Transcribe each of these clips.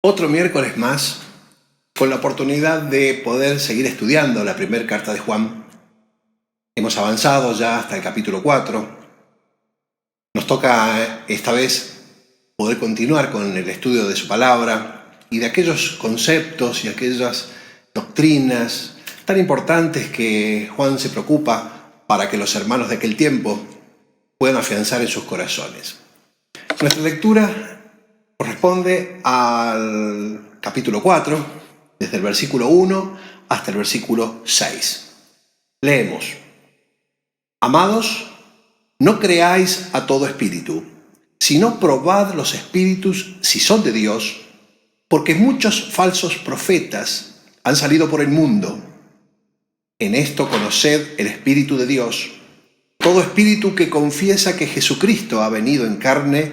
Otro miércoles más, con la oportunidad de poder seguir estudiando la primera carta de Juan. Hemos avanzado ya hasta el capítulo 4. Nos toca esta vez poder continuar con el estudio de su palabra y de aquellos conceptos y aquellas doctrinas tan importantes que Juan se preocupa para que los hermanos de aquel tiempo puedan afianzar en sus corazones. Nuestra lectura corresponde al capítulo 4, desde el versículo 1 hasta el versículo 6. Leemos: Amados, no creáis a todo espíritu, sino probad los espíritus si son de Dios, porque muchos falsos profetas han salido por el mundo. En esto conoced el Espíritu de Dios. Todo espíritu que confiesa que Jesucristo ha venido en carne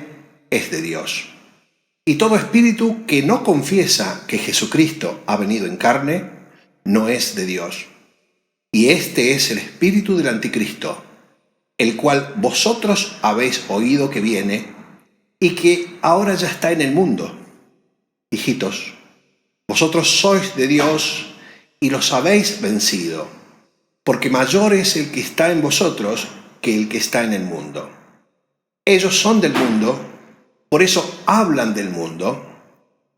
es de Dios. Y todo espíritu que no confiesa que Jesucristo ha venido en carne no es de Dios. Y este es el espíritu del anticristo, el cual vosotros habéis oído que viene y que ahora ya está en el mundo. Hijitos, vosotros sois de Dios y los habéis vencido, porque mayor es el que está en vosotros que el que está en el mundo. Ellos son del mundo, por eso hablan del mundo,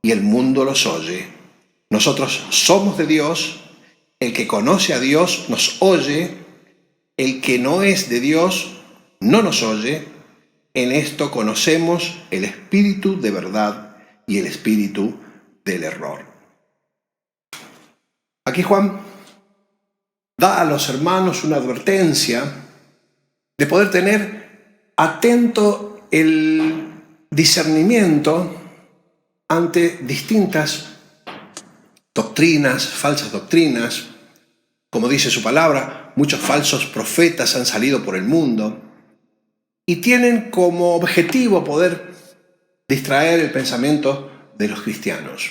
y el mundo los oye. Nosotros somos de Dios, el que conoce a Dios nos oye, el que no es de Dios no nos oye. En esto conocemos el espíritu de verdad y el espíritu del error. Aquí Juan da a los hermanos una advertencia de poder tener atento el discernimiento ante distintas doctrinas, falsas doctrinas. Como dice su palabra, muchos falsos profetas han salido por el mundo y tienen como objetivo poder distraer el pensamiento de los cristianos.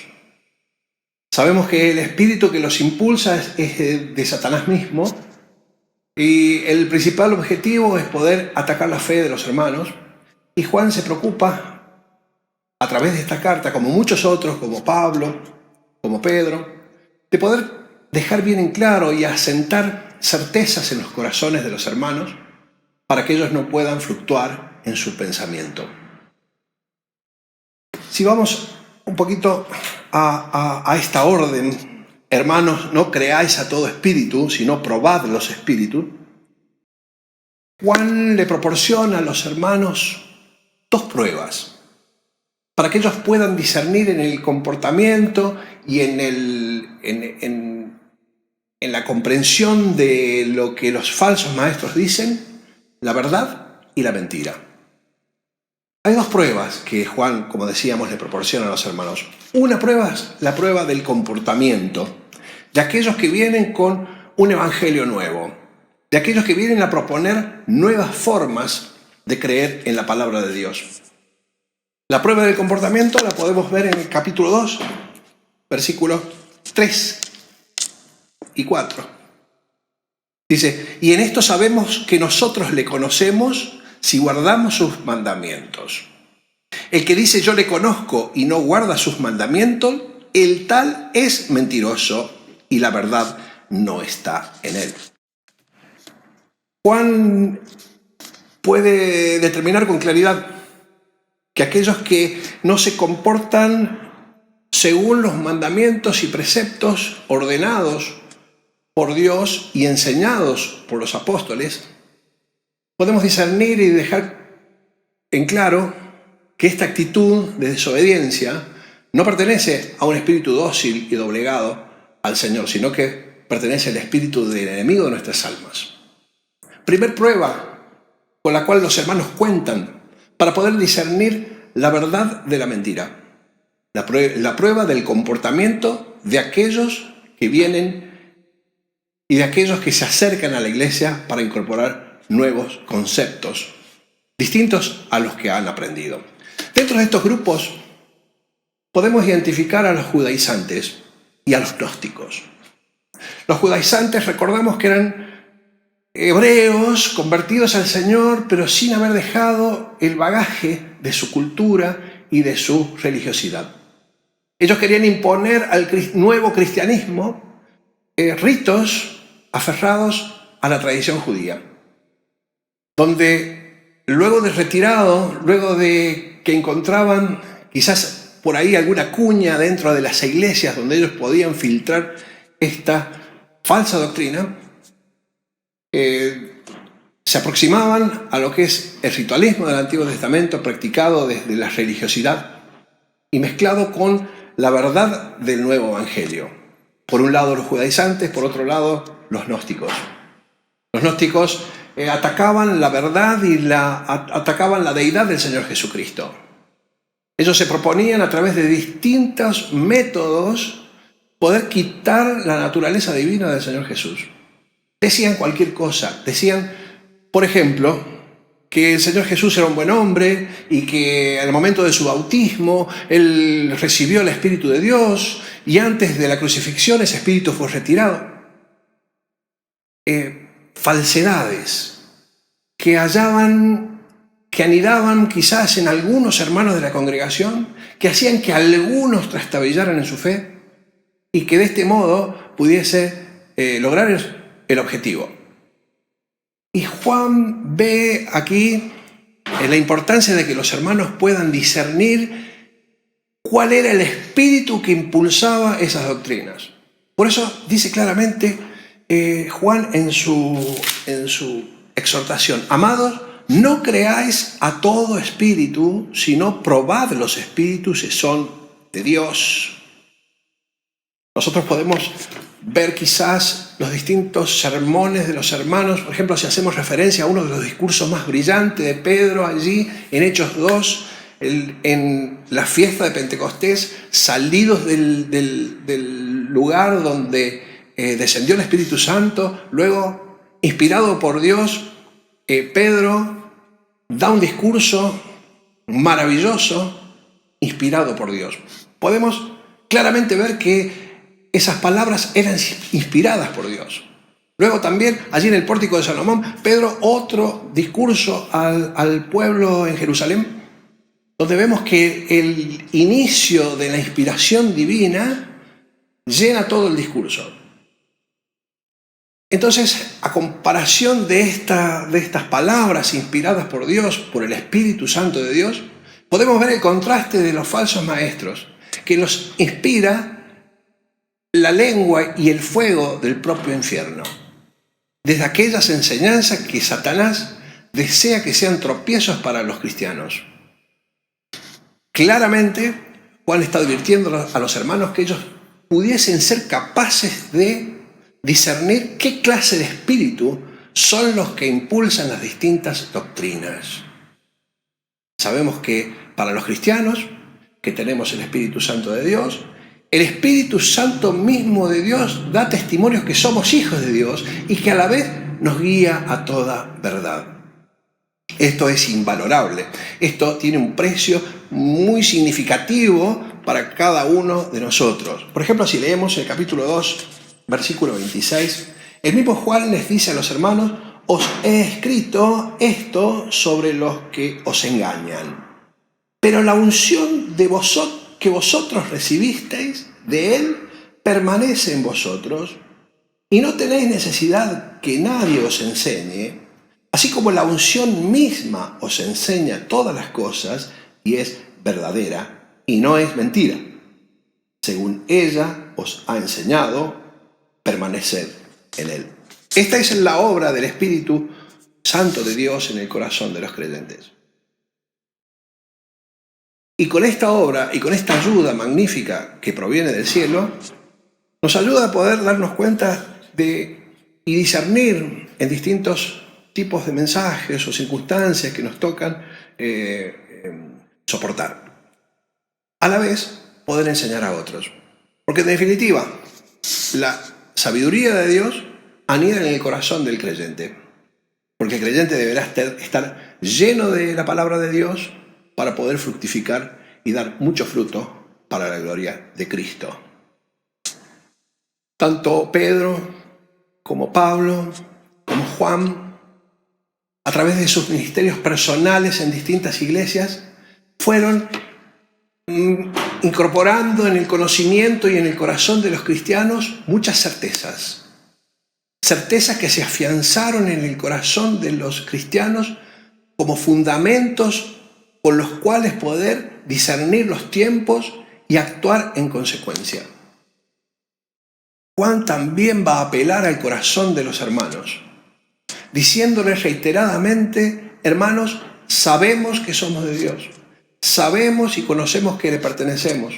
Sabemos que el espíritu que los impulsa es de Satanás mismo, y el principal objetivo es poder atacar la fe de los hermanos. Y Juan se preocupa, a través de esta carta, como muchos otros, como Pablo, como Pedro, de poder dejar bien en claro y asentar certezas en los corazones de los hermanos para que ellos no puedan fluctuar en su pensamiento. Si vamos un poquito a esta orden: hermanos, no creáis a todo espíritu, sino probad los espíritus. Juan le proporciona a los hermanos dos pruebas para que ellos puedan discernir en el comportamiento y en la comprensión de lo que los falsos maestros dicen, la verdad y la mentira. Hay dos pruebas que Juan, como decíamos, le proporciona a los hermanos. Una prueba es la prueba del comportamiento de aquellos que vienen con un evangelio nuevo, de aquellos que vienen a proponer nuevas formas de creer en la palabra de Dios. La prueba del comportamiento la podemos ver en el capítulo 2, versículos 3 y 4. Dice: y en esto sabemos que nosotros le conocemos si guardamos sus mandamientos. El que dice yo le conozco y no guarda sus mandamientos, el tal es mentiroso y la verdad no está en él. Juan puede determinar con claridad que aquellos que no se comportan según los mandamientos y preceptos ordenados por Dios y enseñados por los apóstoles, podemos discernir y dejar en claro que esta actitud de desobediencia no pertenece a un espíritu dócil y doblegado al Señor, sino que pertenece al espíritu del enemigo de nuestras almas. Primer prueba con la cual los hermanos cuentan para poder discernir la verdad de la mentira. La prueba del comportamiento de aquellos que vienen y de aquellos que se acercan a la iglesia para incorporar nuevos conceptos distintos a los que han aprendido. Dentro de estos grupos podemos identificar a los judaizantes y a los gnósticos. Los judaizantes, recordamos que eran hebreos convertidos al Señor, pero sin haber dejado el bagaje de su cultura y de su religiosidad. Ellos querían imponer al nuevo cristianismo ritos aferrados a la tradición judía, donde luego de retirado, luego de que encontraban quizás por ahí alguna cuña dentro de las iglesias donde ellos podían filtrar esta falsa doctrina, se aproximaban a lo que es el ritualismo del Antiguo Testamento practicado desde la religiosidad y mezclado con la verdad del nuevo evangelio. Por un lado los judaizantes, por otro lado los gnósticos. Los gnósticos atacaban la verdad y atacaban la deidad del Señor Jesucristo. Ellos se proponían a través de distintos métodos poder quitar la naturaleza divina del Señor Jesús. Decían cualquier cosa, decían, por ejemplo, que el Señor Jesús era un buen hombre y que al momento de su bautismo Él recibió el Espíritu de Dios y antes de la crucifixión ese Espíritu fue retirado. Falsedades que anidaban quizás en algunos hermanos de la congregación, que hacían que algunos trastabillaran en su fe y que de este modo pudiese lograr el objetivo. Y Juan ve aquí la importancia de que los hermanos puedan discernir cuál era el espíritu que impulsaba esas doctrinas. Por eso dice claramente Juan en su exhortación: amados, no creáis a todo espíritu, sino probad los espíritus si son de Dios. Nosotros podemos ver quizás los distintos sermones de los hermanos. Por ejemplo, si hacemos referencia a uno de los discursos más brillantes de Pedro allí en Hechos 2, en la fiesta de Pentecostés, salidos del lugar donde descendió el Espíritu Santo, luego, inspirado por Dios, Pedro da un discurso maravilloso, inspirado por Dios. Podemos claramente ver que esas palabras eran inspiradas por Dios. Luego también, allí en el pórtico de Salomón, Pedro, otro discurso al pueblo en Jerusalén, donde vemos que el inicio de la inspiración divina llena todo el discurso. Entonces, a comparación de estas palabras inspiradas por Dios, por el Espíritu Santo de Dios, podemos ver el contraste de los falsos maestros, que los inspira la lengua y el fuego del propio infierno, desde aquellas enseñanzas que Satanás desea que sean tropiezos para los cristianos. Claramente, Juan está advirtiendo a los hermanos que ellos pudiesen ser capaces de discernir qué clase de espíritu son los que impulsan las distintas doctrinas. Sabemos que para los cristianos, que tenemos el Espíritu Santo de Dios, el Espíritu Santo mismo de Dios da testimonios que somos hijos de Dios y que a la vez nos guía a toda verdad. Esto es invalorable. Esto tiene un precio muy significativo para cada uno de nosotros. Por ejemplo, si leemos el capítulo 2, versículo 26, el mismo Juan les dice a los hermanos: os he escrito esto sobre los que os engañan. Pero la unción de que vosotros recibisteis de Él permanece en vosotros y no tenéis necesidad que nadie os enseñe, así como la unción misma os enseña todas las cosas y es verdadera y no es mentira. Según ella os ha enseñado, permaneced en Él. Esta es la obra del Espíritu Santo de Dios en el corazón de los creyentes. Y con esta obra y con esta ayuda magnífica que proviene del cielo, nos ayuda a poder darnos cuenta y discernir en distintos tipos de mensajes o circunstancias que nos tocan soportar. A la vez, poder enseñar a otros. Porque en definitiva, la sabiduría de Dios anida en el corazón del creyente. Porque el creyente deberá estar lleno de la palabra de Dios para poder fructificar y dar mucho fruto para la gloria de Cristo. Tanto Pedro como Pablo, como Juan, a través de sus ministerios personales en distintas iglesias, fueron incorporando en el conocimiento y en el corazón de los cristianos muchas certezas. Certezas que se afianzaron en el corazón de los cristianos como fundamentos con los cuales poder discernir los tiempos y actuar en consecuencia. Juan también va a apelar al corazón de los hermanos, diciéndoles reiteradamente: hermanos, sabemos que somos de Dios, sabemos y conocemos que le pertenecemos.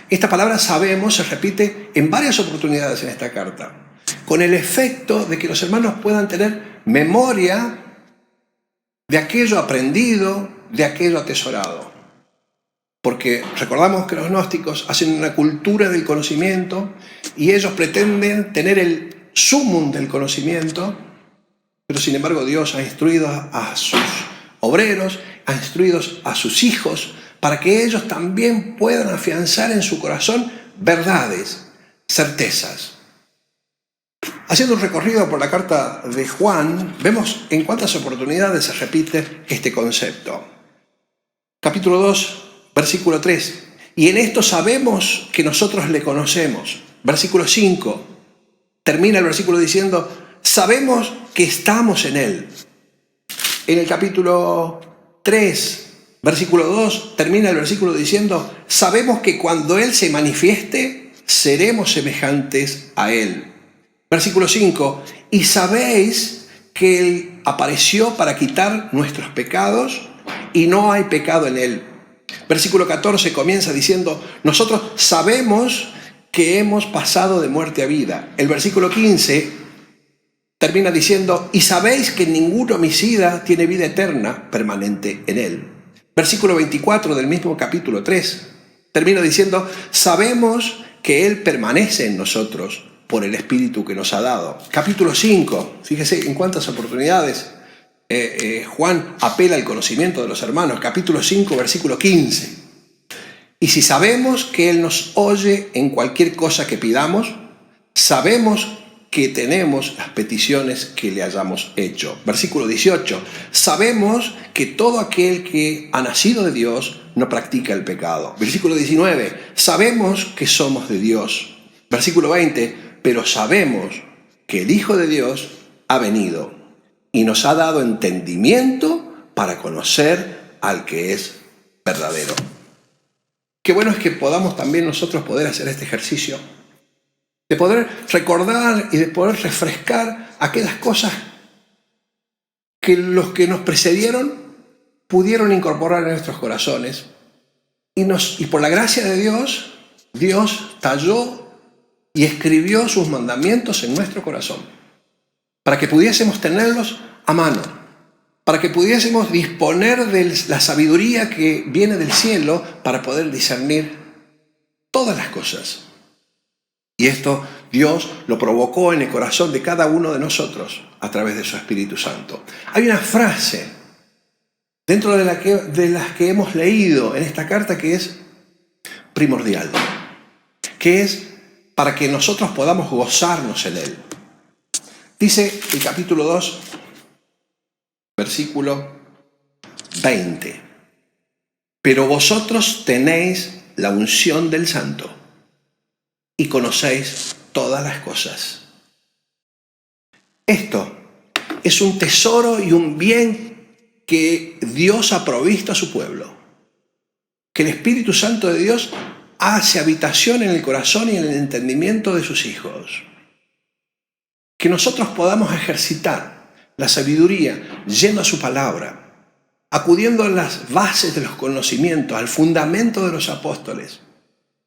Esta palabra sabemos se repite en varias oportunidades en esta carta, con el efecto de que los hermanos puedan tener memoria de aquello aprendido, de aquello atesorado. Porque recordamos que los gnósticos hacen una cultura del conocimiento y ellos pretenden tener el sumum del conocimiento, pero sin embargo Dios ha instruido a sus obreros, ha instruido a sus hijos para que ellos también puedan afianzar en su corazón verdades, certezas. Haciendo un recorrido por la carta de Juan, vemos en cuántas oportunidades se repite este concepto. Capítulo 2, versículo 3. Y en esto sabemos que nosotros le conocemos. Versículo 5. Termina el versículo diciendo: sabemos que estamos en él. En el capítulo 3, versículo 2, termina el versículo diciendo: sabemos que cuando él se manifieste, seremos semejantes a él. Versículo 5, y sabéis que él apareció para quitar nuestros pecados y no hay pecado en él. Versículo 14 comienza diciendo: nosotros sabemos que hemos pasado de muerte a vida. El versículo 15 termina diciendo: y sabéis que ningún homicida tiene vida eterna permanente en él. Versículo 24 del mismo capítulo 3 termina diciendo: sabemos que él permanece en nosotros por el Espíritu que nos ha dado. Capítulo 5, fíjese en cuántas oportunidades Juan apela al conocimiento de los hermanos. Capítulo 5, versículo 15. Y si sabemos que él nos oye en cualquier cosa que pidamos, sabemos que tenemos las peticiones que le hayamos hecho. Versículo 18. Sabemos que todo aquel que ha nacido de Dios no practica el pecado. Versículo 19. Sabemos que somos de Dios. Versículo 20. Pero sabemos que el Hijo de Dios ha venido y nos ha dado entendimiento para conocer al que es verdadero. Qué bueno es que podamos también nosotros poder hacer este ejercicio, de poder recordar y de poder refrescar aquellas cosas que los que nos precedieron pudieron incorporar en nuestros corazones. Y por la gracia de Dios, Dios talló y escribió sus mandamientos en nuestro corazón, para que pudiésemos tenerlos a mano, para que pudiésemos disponer de la sabiduría que viene del cielo para poder discernir todas las cosas. Y esto Dios lo provocó en el corazón de cada uno de nosotros a través de su Espíritu Santo. Hay una frase dentro de las que hemos leído en esta carta que es primordial, que es para que nosotros podamos gozarnos en él. Dice el capítulo 2, versículo 20. Pero vosotros tenéis la unción del Santo y conocéis todas las cosas. Esto es un tesoro y un bien que Dios ha provisto a su pueblo, que el Espíritu Santo de Dios hace habitación en el corazón y en el entendimiento de sus hijos. Que nosotros podamos ejercitar la sabiduría yendo a su palabra, acudiendo a las bases de los conocimientos, al fundamento de los apóstoles,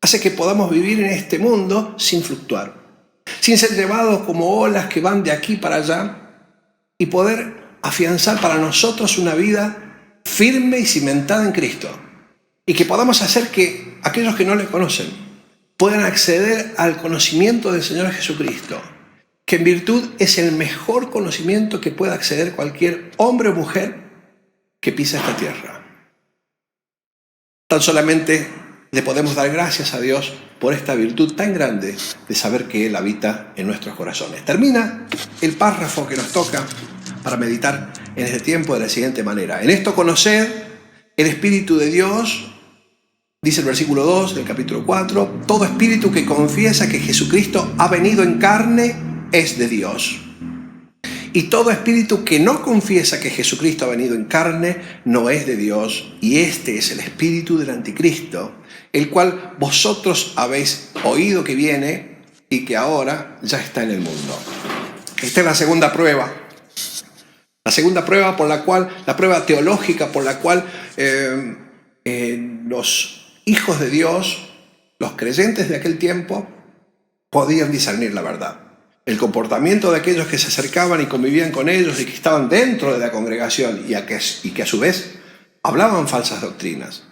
hace que podamos vivir en este mundo sin fluctuar, sin ser llevados como olas que van de aquí para allá, y poder afianzar para nosotros una vida firme y cimentada en Cristo, y que podamos hacer que aquellos que no le conocen puedan acceder al conocimiento del Señor Jesucristo, que en virtud es el mejor conocimiento que pueda acceder cualquier hombre o mujer que pisa esta tierra. Tan solamente le podemos dar gracias a Dios por esta virtud tan grande de saber que Él habita en nuestros corazones. Termina el párrafo que nos toca para meditar en este tiempo de la siguiente manera: en esto conoced el Espíritu de Dios, Dice el versículo 2 del capítulo 4, todo espíritu que confiesa que Jesucristo ha venido en carne es de Dios. Y todo espíritu que no confiesa que Jesucristo ha venido en carne no es de Dios. Y este es el espíritu del anticristo, el cual vosotros habéis oído que viene y que ahora ya está en el mundo. Esta es la segunda prueba. La segunda prueba la prueba teológica por la cual los hijos de Dios, los creyentes de aquel tiempo, podían discernir la verdad. El comportamiento de aquellos que se acercaban y convivían con ellos y que estaban dentro de la congregación y que a su vez hablaban falsas doctrinas.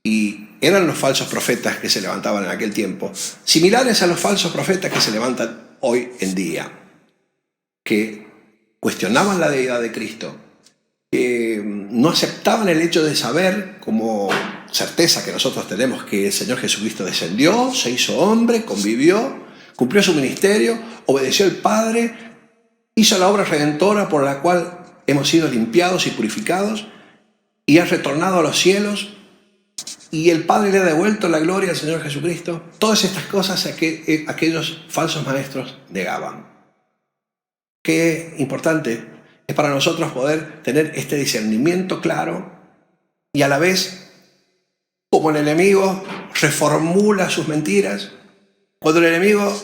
Y eran los falsos profetas que se levantaban en aquel tiempo, similares a los falsos profetas que se levantan hoy en día, que cuestionaban la deidad de Cristo, que no aceptaban el hecho de saber como certeza que nosotros tenemos que el Señor Jesucristo descendió, se hizo hombre, convivió, cumplió su ministerio, obedeció al Padre, hizo la obra redentora por la cual hemos sido limpiados y purificados y ha retornado a los cielos y el Padre le ha devuelto la gloria al Señor Jesucristo. Todas estas cosas aquellos falsos maestros negaban. Qué importante es para nosotros poder tener este discernimiento claro y a la vez, como el enemigo reformula sus mentiras, cuando el enemigo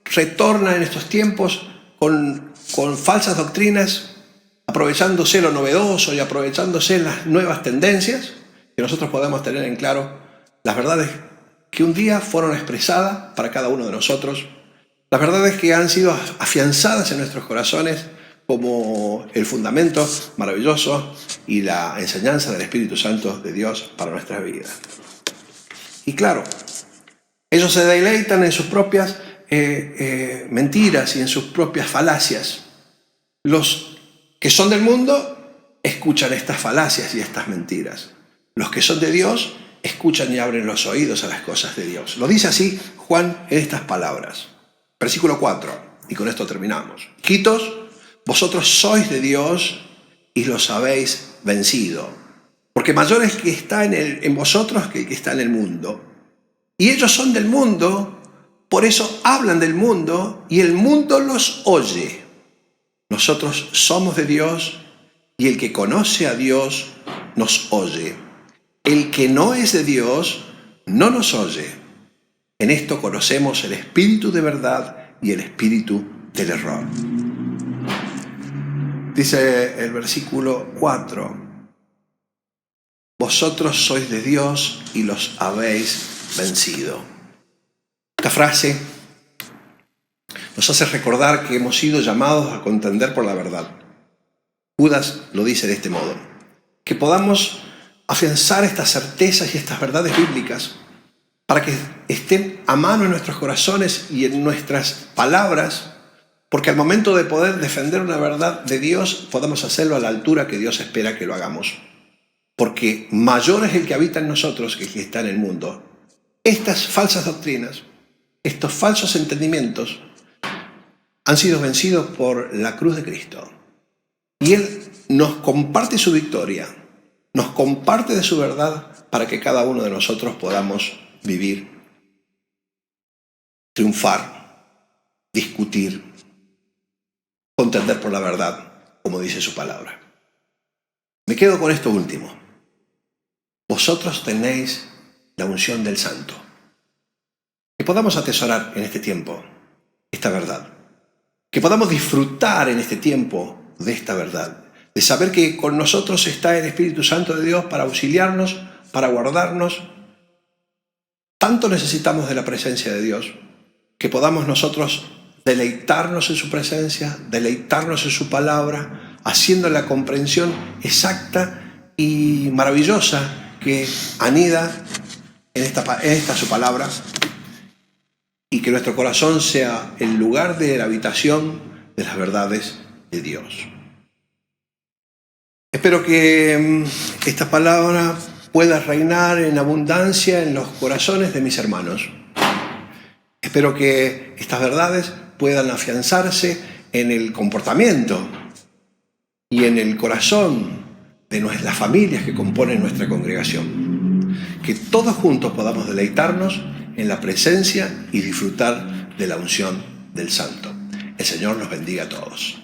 retorna en estos tiempos con falsas doctrinas, aprovechándose lo novedoso y aprovechándose las nuevas tendencias, que nosotros podamos tener en claro las verdades que un día fueron expresadas para cada uno de nosotros, las verdades que han sido afianzadas en nuestros corazones como el fundamento maravilloso y la enseñanza del Espíritu Santo de Dios para nuestra vida. Y claro, ellos se deleitan en sus propias mentiras y en sus propias falacias. Los que son del mundo escuchan estas falacias y estas mentiras. Los que son de Dios escuchan y abren los oídos a las cosas de Dios. Lo dice así Juan en estas palabras. Versículo 4, y con esto terminamos. Hijitos, vosotros sois de Dios y los habéis vencido, porque mayor es que está en vosotros que el que está en el mundo. Y ellos son del mundo, por eso hablan del mundo y el mundo los oye. Nosotros somos de Dios y el que conoce a Dios nos oye. El que no es de Dios no nos oye. En esto conocemos el espíritu de verdad y el espíritu del error. Dice el versículo 4, vosotros sois de Dios y los habéis vencido. Esta frase nos hace recordar que hemos sido llamados a contender por la verdad. Judas lo dice de este modo, que podamos afianzar estas certezas y estas verdades bíblicas para que estén a mano en nuestros corazones y en nuestras palabras, porque al momento de poder defender una verdad de Dios, podamos hacerlo a la altura que Dios espera que lo hagamos. Porque mayor es el que habita en nosotros que el que está en el mundo. Estas falsas doctrinas, estos falsos entendimientos, han sido vencidos por la cruz de Cristo. Y Él nos comparte su victoria, nos comparte de su verdad para que cada uno de nosotros podamos vivir, triunfar, discutir, contender por la verdad, como dice su palabra. Me quedo con esto último. Vosotros tenéis la unción del Santo. Que podamos atesorar en este tiempo esta verdad. Que podamos disfrutar en este tiempo de esta verdad. De saber que con nosotros está el Espíritu Santo de Dios para auxiliarnos, para guardarnos. Tanto necesitamos de la presencia de Dios que podamos nosotros deleitarnos en su presencia, deleitarnos en su palabra, haciendo la comprensión exacta y maravillosa que anida en esta su palabra, y que nuestro corazón sea el lugar de la habitación de las verdades de Dios. Espero que esta palabra pueda reinar en abundancia en los corazones de mis hermanos. Espero que estas verdades puedan afianzarse en el comportamiento y en el corazón de las familias que componen nuestra congregación. Que que todos juntos podamos deleitarnos en la presencia y disfrutar de la unción del Santo. El Señor nos bendiga a todos.